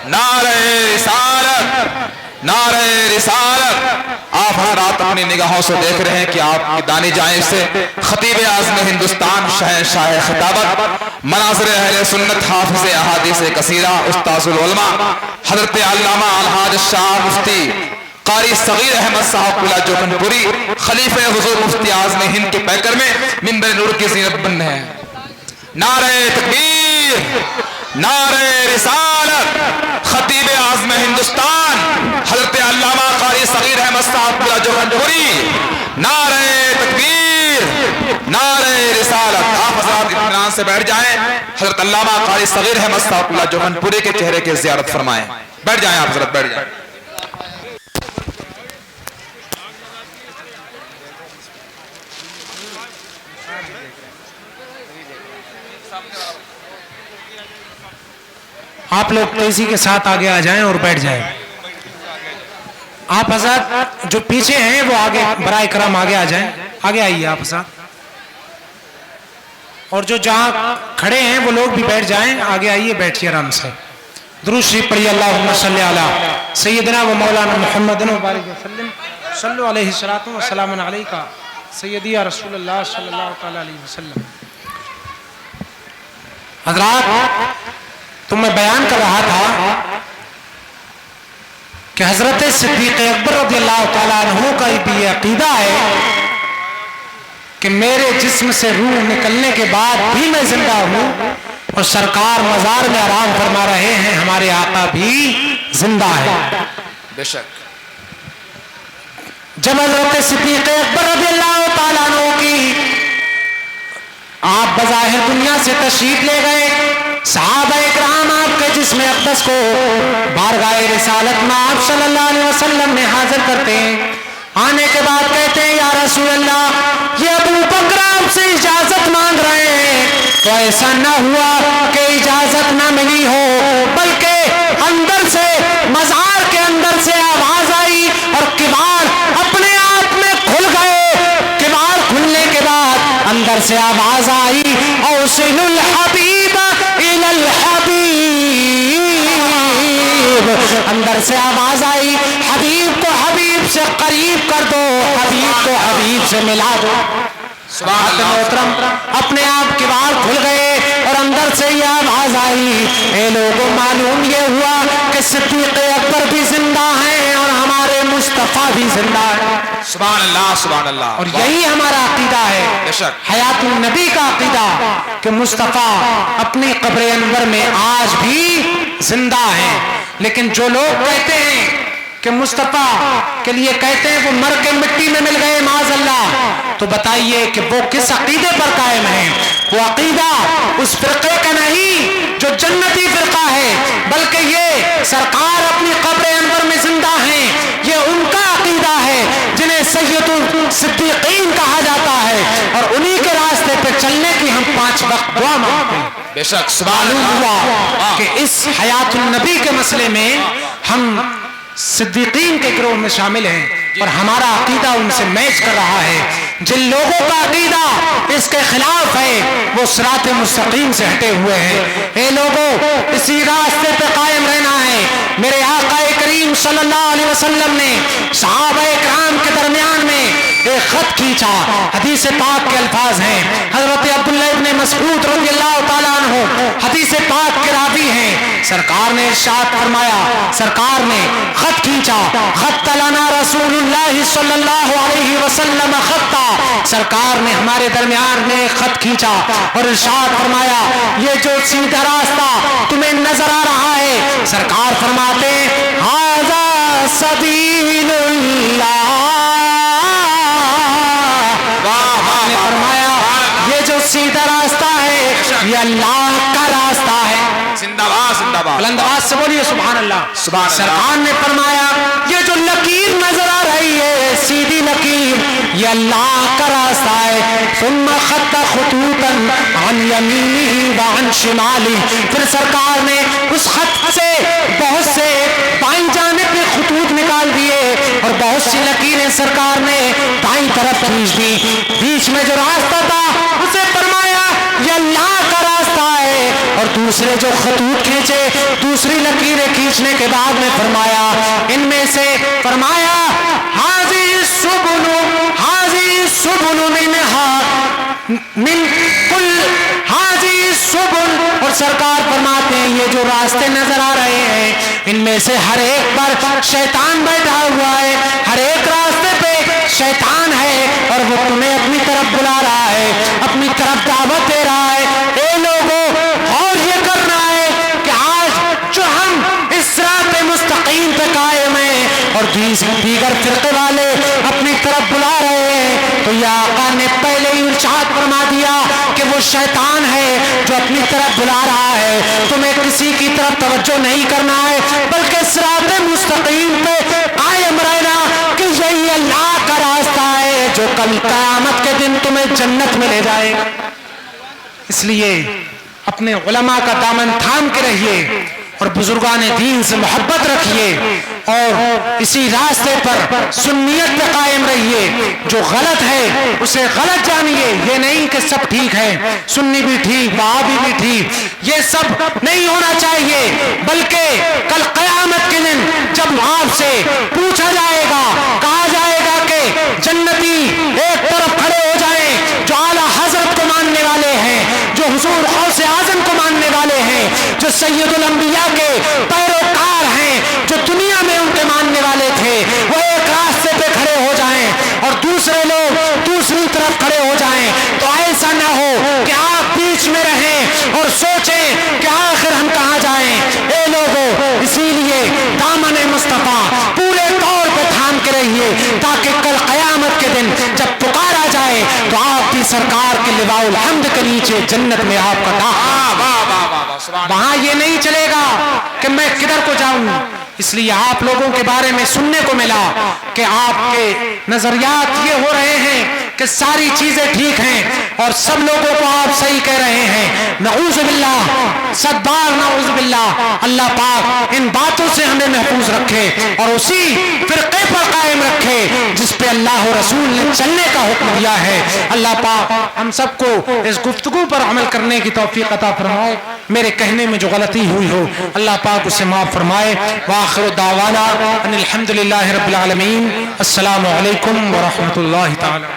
Speaker 3: نعرہ رسالت، نعرہ رسالت۔ آپ حضرات اپنی نگاہوں سے دیکھ رہے ہیں کہ آپ کی دانی جانب سے خطیب اعظم ہندوستان شہنشاہ خطابت مناظر اہل سنت حافظ احادیث کثیرہ استاذ العلماء حضرت علامہ الحاج شاہ مفتی قاری صغیر احمد صاحب قلعہ جوہن پوری خلیفہ حضور مفتی اعظم ہند کے پیکر میں منبر نور کی زینت بن رہے ہیں۔ نعرہ تکبیر، نعرہ رسالت، خطیب اعظم ہندوستان حضرت علامہ قاری صغیر احمد صاحب قلعہ جوہن پوری، نعرہ تکبیر، نعرہ رسالت۔ آپ حضرات اطمینان سے بیٹھ جائیں، حضرت علامہ قاری صغیر احمد صاحب قلعہ جوہن پوری کے چہرے کی زیارت فرمائیں۔ بیٹھ جائیں آپ حضرت، بیٹھ جائیں۔
Speaker 4: آپ لوگ تیزی کے ساتھ آگے آ جائیں اور بیٹھ جائیں۔ آپ حضرات جو پیچھے ہیں وہ آگے برائے کرم آگے آ جائیں، آگے آئیے آپ حضرات، اور جو جہاں کھڑے ہیں وہ لوگ بھی بیٹھ جائیں، آگے آئیے بیٹھیے آرام سے۔ درود شریف پڑھیے اللہم صلی علی سیدنا و مولانا محمد وبارک وسلم، صلو علیہ الصلاۃ والسلام علیکہ سیدی یا رسول اللہ صلی اللہ تعالی علیہ وسلم۔ حضرات تو میں بیان کر رہا تھا کہ حضرت صدیق اکبر رضی اللہ تعالیٰ عنہ کا بھی یہ عقیدہ ہے کہ میرے جسم سے روح نکلنے کے بعد بھی میں زندہ ہوں اور سرکار مزار میں آرام فرما رہے ہیں، ہمارے آقا بھی زندہ ہے۔
Speaker 3: بے شک
Speaker 4: جب حضرت صدیق اکبر رضی اللہ تعالیٰ عنہ کی آپ بظاہر دنیا سے تشریف لے گئے، صحابہ اکرام آپ کے جسم اقدس کو بارگاہ رسالت میں آپ صلی اللہ علیہ وسلم میں حاضر کرتے ہیں۔ آنے کے بعد کہتے ہیں یا رسول اللہ یہ ابو بکر آپ سے اجازت مانگ رہے ہیں، تو ایسا نہ ہوا کہ اجازت نہ ملی ہو بلکہ اندر سے مزار کے اندر سے آواز آئی اور کباڑ اپنے آپ میں کھل گئے۔ کباڑ کھلنے کے بعد اندر سے آواز آئی اوصل الحبیب الی الحبیب، اندر سے آواز آئی حبیب کو حبیب سے قریب کر دو، حبیب کو حبیب سے ملا دو۔ محترم اپنے آپ کے بال کھل گئے اور اندر سے یہ آواز آئی، اے لوگوں معلوم یہ ہوا کہ صدیق اکبر بھی زندہ ہیں اور ہمارے مصطفیٰ بھی زندہ ہیں۔
Speaker 3: سبحان اللہ سبحان اللہ۔
Speaker 4: اور یہی ہمارا عقیدہ ہے،
Speaker 3: بے شک
Speaker 4: حیات النبی کا عقیدہ کہ مصطفیٰ اپنی قبر انور میں آج بھی زندہ ہیں۔ لیکن جو لوگ کہتے ہیں کہ مصطفیٰ کے لیے کہتے ہیں وہ مر کے مٹی میں مل گئے معاذ اللہ، تو بتائیے کہ وہ کس عقیدے پر قائم ہیں؟ وہ عقیدہ اس فرقے کا نہیں جو جنتی فرقہ ہے، بلکہ یہ سرکار اپنی قبر انور میں زندہ ہیں، یہ ان کا عقیدہ ہے جنہیں سید الصدیقین کہا جاتا ہے، اور انہی کے راستے پہ چلنے کی ہم 5 وقت دعا مانگتے ہیں۔
Speaker 3: بے شک سبحان
Speaker 4: معلوم
Speaker 3: اللہ۔
Speaker 4: ہوا کہ اس حیات النبی کے مسئلے میں ہم صدیقین کے گروہ میں شامل ہیں اور ہمارا عقیدہ ان سے میچ کر رہا ہے۔ جن لوگوں کا عقیدہ اس کے خلاف ہے وہ صراط مستقیم سے ہٹے ہوئے ہیں۔ اے لوگوں، اسی راستے پہ قائم رہنا ہے۔ میرے آقا کریم صلی اللہ علیہ وسلم نے صحابہ کرام کے درمیان میں ایک خط کھینچا۔ حدیث پاک کے الفاظ ہیں، حضرت عبداللہ ابن مسعود رضی اللہ تعالیٰ عنہ حدیث پاک کے راوی ہیں، سرکار نے ارشاد فرمایا، سرکار نے خط کھینچا، خط لنا رسول اللہ صلی اللہ علیہ وسلم خطا، سرکار نے ہمارے درمیان میں ایک خط کھینچا اور ارشاد فرمایا یہ جو سیدھا راستہ تمہیں نظر آ رہا ہے، سرکار فرماتے ھذا سبیل اللہ، آپ نے فرمایا یہ جو سیدھا راستہ ہے یہ اللہ کا راستہ ہے۔
Speaker 3: زندہ باد زندہ باد۔
Speaker 4: بلند آواز سے بولیے سبحان اللہ۔
Speaker 3: سبحان اللہ۔
Speaker 4: سرکار نے فرمایا یہ جو لکیر نظر آ رہی ہے سیدھی لکیر یہ اللہ کا راستہ ہے۔ ثم خط خطوطا عن یمینہ وعن شمالہ، پھر سرکار نے اس خط سے بہت سے بائیں جانب میں خطوط نکال دیے اور بہت سی لکیریں سرکار نے دائیں طرف کھینچ دی۔ بیچ میں جو راستہ تھا اسے فرمایا یہ اللہ کا راستہ ہے، اور دوسرے جو خطوط کھینچے دوسری لکیریں کھینچنے کے بعد میں فرمایا ان میں سے فرمایا حاذی السبل من کل حاذی السبل، اور سرکار فرماتے ہیں یہ جو راستے نظر آ رہے ہیں ان میں سے ہر ایک پر شیطان بیٹھا ہوا ہے، ہر ایک راستے پہ شیطان ہے اور وہ تمہیں اپنی طرف بلا رہا ہے، اپنی طرف دعوت دے رہا ہے۔ اے لوگوں، اور یہ کرنا ہے کہ آج جو ہم اس صراط مستقیم پہ قائم ہیں اور دیگر فرقے والے اپنی طرف بلا رہے ہیں، تو یہ آقا نے پہلے ہی ارشاد فرما دیا کہ وہ شیطان ہے جو اپنی طرف بلا رہا ہے۔ تمہیں کسی کی طرف توجہ نہیں کرنا ہے بلکہ صراط مستقیم پہ قائم رہنا کہ یہی اللہ کا راستہ ہے جو کل قیامت کے دن تمہیں جنت میں لے جائے گا۔ اس لیے اپنے علماء کا دامن تھام کے رہیے اور بزرگان دین سے محبت رکھیے اور اسی راستے پر سنیت پہ قائم رہیے۔ جو غلط ہے اسے غلط جانیے، یہ نہیں کہ سب ٹھیک ہے، سنی بھی ٹھیک، وہابی بھی ٹھیک، یہ سب نہیں ہونا چاہیے، بلکہ کل قیامت کے دن جب آپ سے پوچھا جائے گا، کہا جائے گا کہ جنتی ایک طرف کھڑے ہو جائیں جو اعلیٰ حضرت کو ماننے والے ہیں، جو حضور غوث اعظم کو ماننے والے ہیں، جو سید الانبیاء کے پیروکار ہیں، جو دنیا میں ان کے ماننے والے تھے، وہ ایک راستے پہ کھڑے ہو جائیں اور دوسرے لوگ دوسری طرف کھڑے ہو جائیں، تو ایسا نہ ہو کہ آپ بیچ میں رہیں اور سوچیں کہ آخر ہم کہاں جائیں۔ اے لوگوں، اسی لیے دامن مصطفیٰ پورے طور پہ تھام کے رہیے تاکہ کل قیامت کے دن جب پکارا جائے تو آپ بھی سرکار کے لواء الحمد کے نیچے جنت میں آپ کا وہاں یہ نہیں چلے گا کہ میں کدھر کو جاؤں۔ اس لیے آپ لوگوں کے بارے میں سننے کو ملا کہ آپ کے نظریات یہ ہو رہے ہیں کہ ساری چیزیں ٹھیک ہیں اور سب لوگوں کو آپ صحیح کہہ رہے ہیں۔ نعوذ باللہ، صد بار نعوذ باللہ۔ اللہ پاک ان باتوں سے ہمیں محفوظ رکھے اور اسی فرقے پر قائم رکھے جس پہ اللہ و رسول نے چلنے کا حکم دیا ہے۔ اللہ پاک ہم سب کو اس گفتگو پر عمل کرنے کی توفیق عطا فرمائے۔ میرے کہنے میں جو غلطی ہوئی ہو اللہ پاک اسے معاف فرمائے۔ وآخر دعوانا ان الحمد للہ رب العالمین۔ السلام علیکم ورحمۃ اللہ تعالی۔